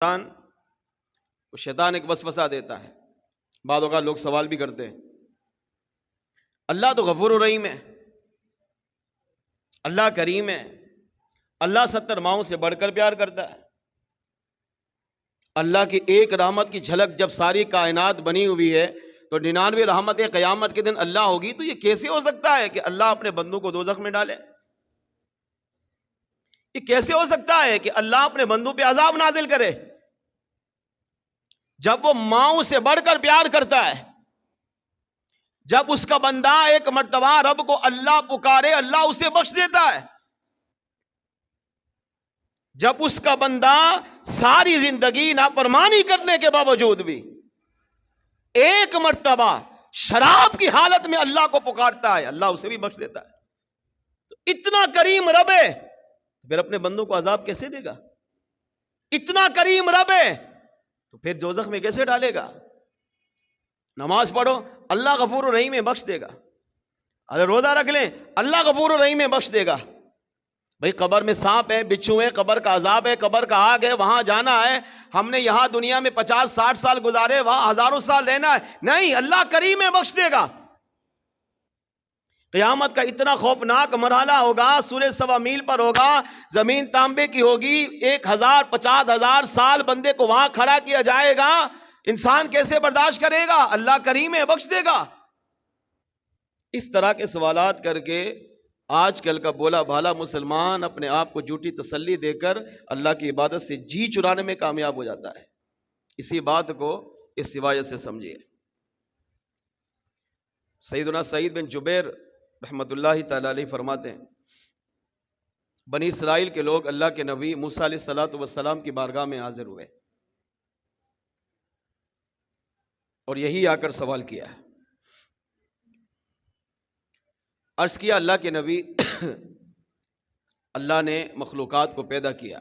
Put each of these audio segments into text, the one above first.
شیطان ایک وسوسہ دیتا ہے. بعض اوقات لوگ سوال بھی کرتے ہیں اللہ تو غفور الرحیم ہے، اللہ کریم ہے، اللہ 70 ماؤں سے بڑھ کر پیار کرتا ہے. اللہ کی ایک رحمت کی جھلک جب ساری کائنات بنی ہوئی ہے تو 99 رحمتیں قیامت کے دن اللہ ہوگی، تو یہ کیسے ہو سکتا ہے کہ اللہ اپنے بندوں کو دوزخ میں ڈالے؟ یہ کیسے ہو سکتا ہے کہ اللہ اپنے بندوں پہ عذاب نازل کرے جب وہ ماؤں سے بڑھ کر پیار کرتا ہے؟ جب اس کا بندہ ایک مرتبہ رب کو اللہ پکارے، اللہ اسے بخش دیتا ہے. جب اس کا بندہ ساری زندگی نافرمانی کرنے کے باوجود بھی ایک مرتبہ شراب کی حالت میں اللہ کو پکارتا ہے، اللہ اسے بھی بخش دیتا ہے. تو اتنا کریم رب ہے، پھر اپنے بندوں کو عذاب کیسے دے گا؟ اتنا کریم رب ہے تو پھر دوزخ میں کیسے ڈالے گا؟ نماز پڑھو، اللہ غفور الرحیم ہے، بخش دے گا. اگر روزہ رکھ لیں، اللہ غفور الرحیم ہے، بخش دے گا. بھئی قبر میں سانپ ہے، بچھو ہے، قبر کا عذاب ہے، قبر کا آگ ہے، وہاں جانا ہے. ہم نے یہاں دنیا میں 50-60 سال گزارے، وہاں ہزاروں سال رہنا ہے. نہیں، اللہ کریم ہے، بخش دے گا. قیامت کا اتنا خوفناک مرحلہ ہوگا، سورج 1.25 میل پر ہوگا، زمین تانبے کی ہوگی، 1000-50,000 سال بندے کو وہاں کھڑا کیا جائے گا. انسان کیسے برداشت کرے گا؟ اللہ کریم ہے، بخش دے گا. اس طرح کے سوالات کر کے آج کل کا بولا بھالا مسلمان اپنے آپ کو جھوٹی تسلی دے کر اللہ کی عبادت سے جی چرانے میں کامیاب ہو جاتا ہے. اسی بات کو اس روایت سے سمجھیے. سیدنا سعید بن جبیر رحمت اللہ تعالی علیہ فرماتے ہیں بنی اسرائیل کے لوگ اللہ کے نبی موسیٰ علیہ السلام کی بارگاہ میں حاضر ہوئے اور یہی آ کر سوال کیا ہے. عرض کیا اللہ کے نبی اللہ نے مخلوقات کو پیدا کیا،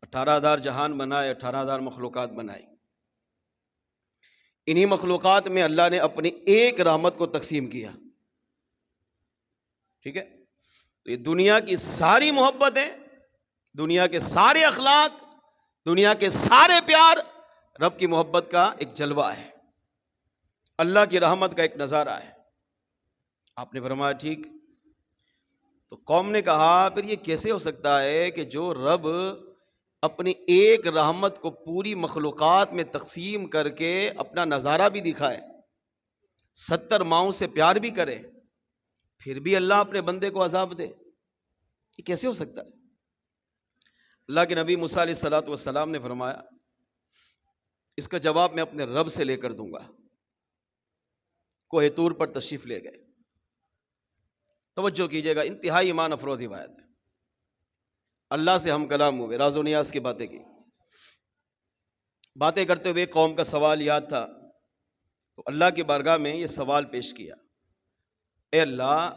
18,000 جہان بنائے، 18,000 مخلوقات بنائی. انہی مخلوقات میں اللہ نے اپنی ایک رحمت کو تقسیم کیا. ٹھیک ہے، تو یہ دنیا کی ساری محبتیں، دنیا کے سارے اخلاق، دنیا کے سارے پیار رب کی محبت کا ایک جلوہ ہے، اللہ کی رحمت کا ایک نظارہ ہے. آپ نے فرمایا ٹھیک. تو قوم نے کہا پھر یہ کیسے ہو سکتا ہے کہ جو رب اپنی ایک رحمت کو پوری مخلوقات میں تقسیم کر کے اپنا نظارہ بھی دکھائے، 70 ماؤں سے پیار بھی کرے، پھر بھی اللہ اپنے بندے کو عذاب دے؟ یہ کیسے ہو سکتا ہے؟ اللہ کے نبی موسیٰ علیہ السلام نے فرمایا اس کا جواب میں اپنے رب سے لے کر دوں گا. کوہ طور پر تشریف لے گئے. توجہ کیجئے گا، انتہائی ایمان افروز روایت ہے. اللہ سے ہم کلام ہوئے، راز و نیاز کی باتیں کی. باتیں کرتے ہوئے قوم کا سوال یاد تھا تو اللہ کی بارگاہ میں یہ سوال پیش کیا، اے اللہ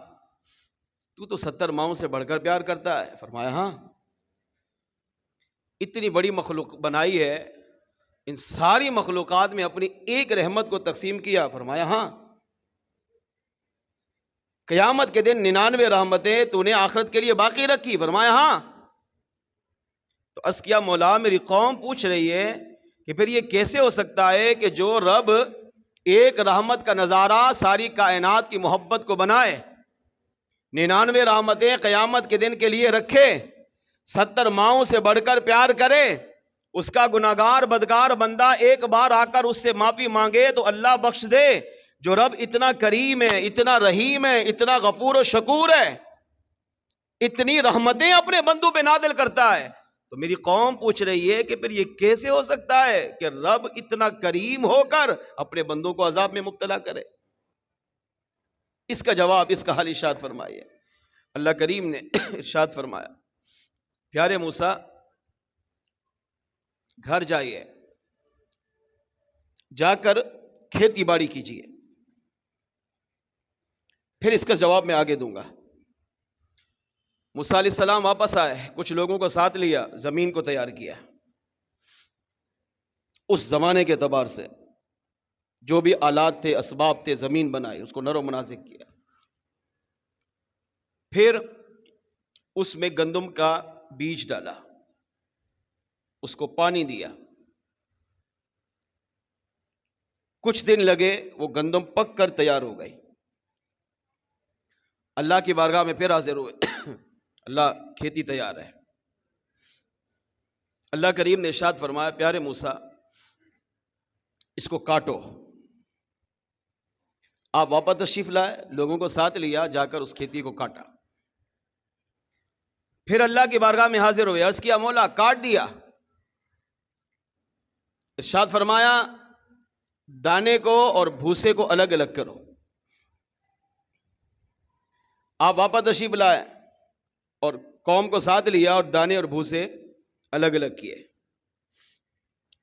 تو 70 ماؤں سے بڑھ کر پیار کرتا ہے؟ فرمایا ہاں. اتنی بڑی مخلوق بنائی ہے، ان ساری مخلوقات میں اپنی ایک رحمت کو تقسیم کیا؟ فرمایا ہاں. قیامت کے دن 99 رحمتیں تو نے آخرت کے لیے باقی رکھی؟ فرمایا ہاں. تو عرض کیا مولا میری قوم پوچھ رہی ہے کہ پھر یہ کیسے ہو سکتا ہے کہ جو رب ایک رحمت کا نظارہ ساری کائنات کی محبت کو بنائے، 99 رحمتیں قیامت کے دن کے لیے رکھے، 70 ماؤں سے بڑھ کر پیار کرے، اس کا گناہگار بدکار بندہ ایک بار آ کر اس سے معافی مانگے تو اللہ بخش دے؟ جو رب اتنا کریم ہے، اتنا رحیم ہے، اتنا غفور و شکور ہے، اتنی رحمتیں اپنے بندوں پہ نازل کرتا ہے، تو میری قوم پوچھ رہی ہے کہ پھر یہ کیسے ہو سکتا ہے کہ رب اتنا کریم ہو کر اپنے بندوں کو عذاب میں مبتلا کرے؟ اس کا جواب، اس کا حل ارشاد فرمائیے. اللہ کریم نے ارشاد فرمایا پیارے موسیٰ گھر جائیے، جا کر کھیتی باڑی کیجیے، پھر اس کا جواب میں آگے دوں گا. موسیٰ علیہ السلام واپس آئے، کچھ لوگوں کو ساتھ لیا، زمین کو تیار کیا. اس زمانے کے اعتبار سے جو بھی آلات تھے، اسباب تھے، زمین بنائی، اس کو نر و مناسب کیا. پھر اس میں گندم کا بیج ڈالا، اس کو پانی دیا. کچھ دن لگے، وہ گندم پک کر تیار ہو گئی. اللہ کی بارگاہ میں پھر حاضر ہوئے. اللہ کھیتی تیار ہے. اللہ کریم نے ارشاد فرمایا پیارے موسیٰ اس کو کاٹو. آپ واپس تشریف لائے، لوگوں کو ساتھ لیا، جا کر اس کھیتی کو کاٹا. پھر اللہ کی بارگاہ میں حاضر ہوئے، عرض کیا مولا کاٹ دیا. ارشاد فرمایا دانے کو اور بھوسے کو الگ الگ کرو. آپ واپس تشریف لائے اور قوم کو ساتھ لیا اور دانے اور بھوسے الگ الگ کیے.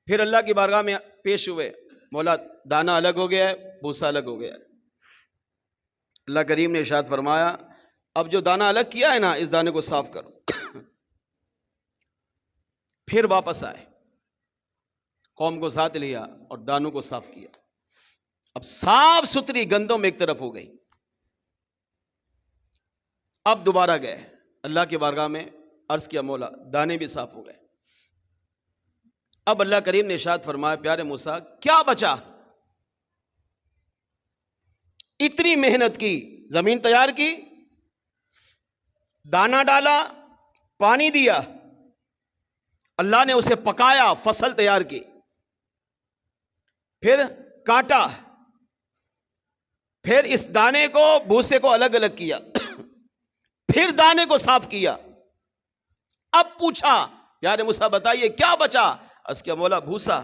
پھر اللہ کی بارگاہ میں پیش ہوئے، مولا دانا الگ ہو گیا ہے، بھوسا الگ ہو گیا ہے. اللہ کریم نے ارشاد فرمایا اب جو دانا الگ کیا ہے نا، اس دانے کو صاف کرو. پھر واپس آئے، قوم کو ساتھ لیا اور دانوں کو صاف کیا. اب صاف ستھری گندم ایک طرف ہو گئی. اب دوبارہ گئے اللہ کی بارگاہ میں، عرض کیا مولا دانے بھی صاف ہو گئے. اب اللہ کریم نے ارشاد فرمایا پیارے موسیٰ کیا بچا؟ اتنی محنت کی، زمین تیار کی، دانا ڈالا، پانی دیا، اللہ نے اسے پکایا، فصل تیار کی، پھر کاٹا، پھر اس دانے کو بھوسے کو الگ الگ کیا، پھر دانے کو صاف کیا. اب پوچھا پیارے موسیٰ بتائیے کیا بچا؟ اس کیا مولا بھوسا.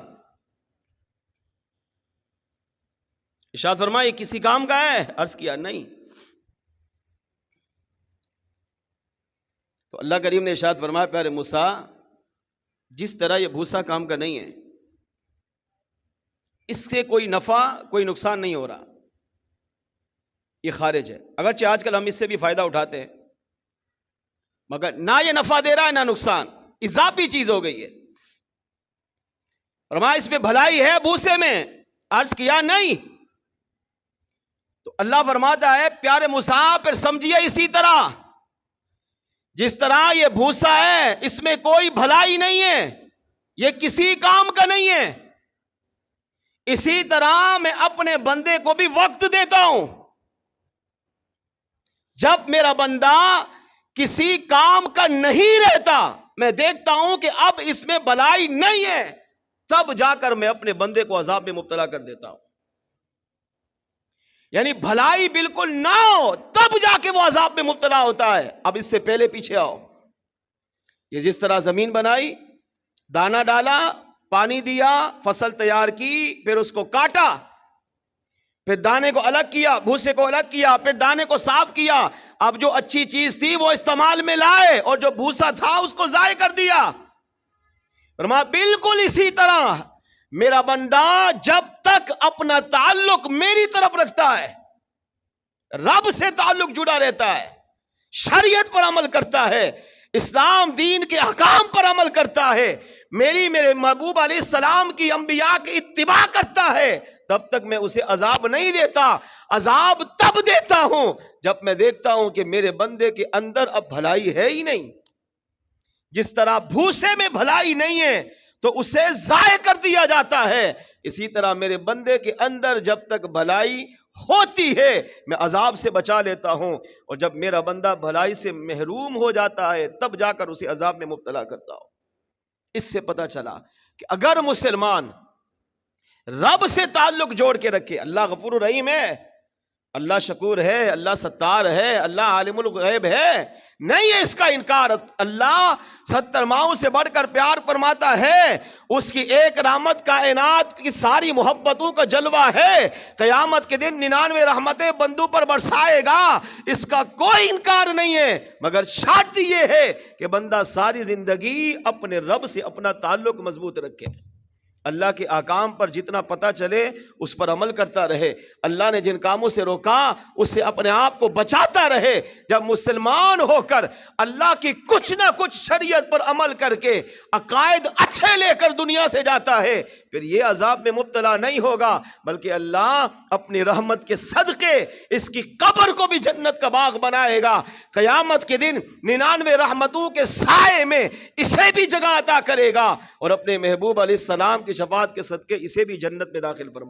ارشاد فرمایا یہ کسی کام کا ہے؟ عرض کیا نہیں. تو اللہ کریم نے ارشاد فرمایا پیارے موسیٰ جس طرح یہ بھوسا کام کا نہیں ہے، اس سے کوئی نفع کوئی نقصان نہیں ہو رہا، یہ خارج ہے. اگرچہ آج کل ہم اس سے بھی فائدہ اٹھاتے ہیں، مگر نہ یہ نفع دے رہا ہے نہ نقصان، اضافی چیز ہو گئی ہے. فرمایا اس میں بھلائی ہے بھوسے میں؟ عرض کیا نہیں. تو اللہ فرماتا ہے پیارے موسیٰ پھر سمجھیے اسی طرح جس طرح یہ بھوسا ہے اس میں کوئی بھلائی نہیں ہے، یہ کسی کام کا نہیں ہے، اسی طرح میں اپنے بندے کو بھی وقت دیتا ہوں. جب میرا بندہ کسی کام کا نہیں رہتا، میں دیکھتا ہوں کہ اب اس میں بھلائی نہیں ہے، تب جا کر میں اپنے بندے کو عذاب میں مبتلا کر دیتا ہوں. یعنی بھلائی بالکل نہ ہو تب جا کے وہ عذاب میں مبتلا ہوتا ہے. اب اس سے پہلے پیچھے آؤ. یہ جس طرح زمین بنائی، دانا ڈالا، پانی دیا، فصل تیار کی، پھر اس کو کاٹا، پھر دانے کو الگ کیا، بھوسے کو الگ کیا، پھر دانے کو صاف کیا. اب جو اچھی چیز تھی وہ استعمال میں لائے اور جو بھوسا تھا اس کو ضائع کر دیا. فرمایا بالکل اسی طرح میرا بندہ جب تک اپنا تعلق میری طرف رکھتا ہے، رب سے تعلق جڑا رہتا ہے، شریعت پر عمل کرتا ہے، اسلام دین کے احکام پر عمل کرتا ہے، میرے محبوب علیہ السلام کی انبیاء کی اتباع کرتا ہے، تب تک میں اسے عذاب نہیں دیتا. عذاب تب دیتا ہوں جب میں دیکھتا ہوں کہ میرے بندے کے اندر اب بھلائی ہے ہی نہیں. جس طرح بھوسے میں بھلائی نہیں ہے تو اسے ضائع کر دیا جاتا ہے، اسی طرح میرے بندے کے اندر جب تک بھلائی ہوتی ہے میں عذاب سے بچا لیتا ہوں، اور جب میرا بندہ بھلائی سے محروم ہو جاتا ہے تب جا کر اسے عذاب میں مبتلا کرتا ہوں. اس سے پتہ چلا کہ اگر مسلمان رب سے تعلق جوڑ کے رکھے، اللہ غفور الرحیم ہے، اللہ شکور ہے، اللہ ستار ہے، اللہ عالم الغیب ہے، نہیں ہے اس کا انکار. اللہ 70 ماؤں سے بڑھ کر پیار فرماتا ہے، اس کی ایک رحمت کائنات کی ساری محبتوں کا جلوہ ہے، قیامت کے دن 99 رحمتیں بندوں پر برسائے گا، اس کا کوئی انکار نہیں ہے. مگر شرط یہ ہے کہ بندہ ساری زندگی اپنے رب سے اپنا تعلق مضبوط رکھے. اللہ کے احکام پر جتنا پتہ چلے اس پر عمل کرتا رہے، اللہ نے جن کاموں سے روکا اس سے اپنے آپ کو بچاتا رہے۔ جب مسلمان ہو کر اللہ کی کچھ نہ کچھ شریعت پر عمل کر کے عقائد اچھے لے کر دنیا سے جاتا ہے، پھر یہ عذاب میں مبتلا نہیں ہوگا، بلکہ اللہ اپنی رحمت کے صدقے اس کی قبر کو بھی جنت کا باغ بنائے گا۔ قیامت کے دن 99 رحمتوں کے سائے میں اسے بھی جگہ عطا کرے گا، اور اپنے محبوب علیہ السلام کی شفاعت کے صدقے اسے بھی جنت میں داخل فرمائے گا۔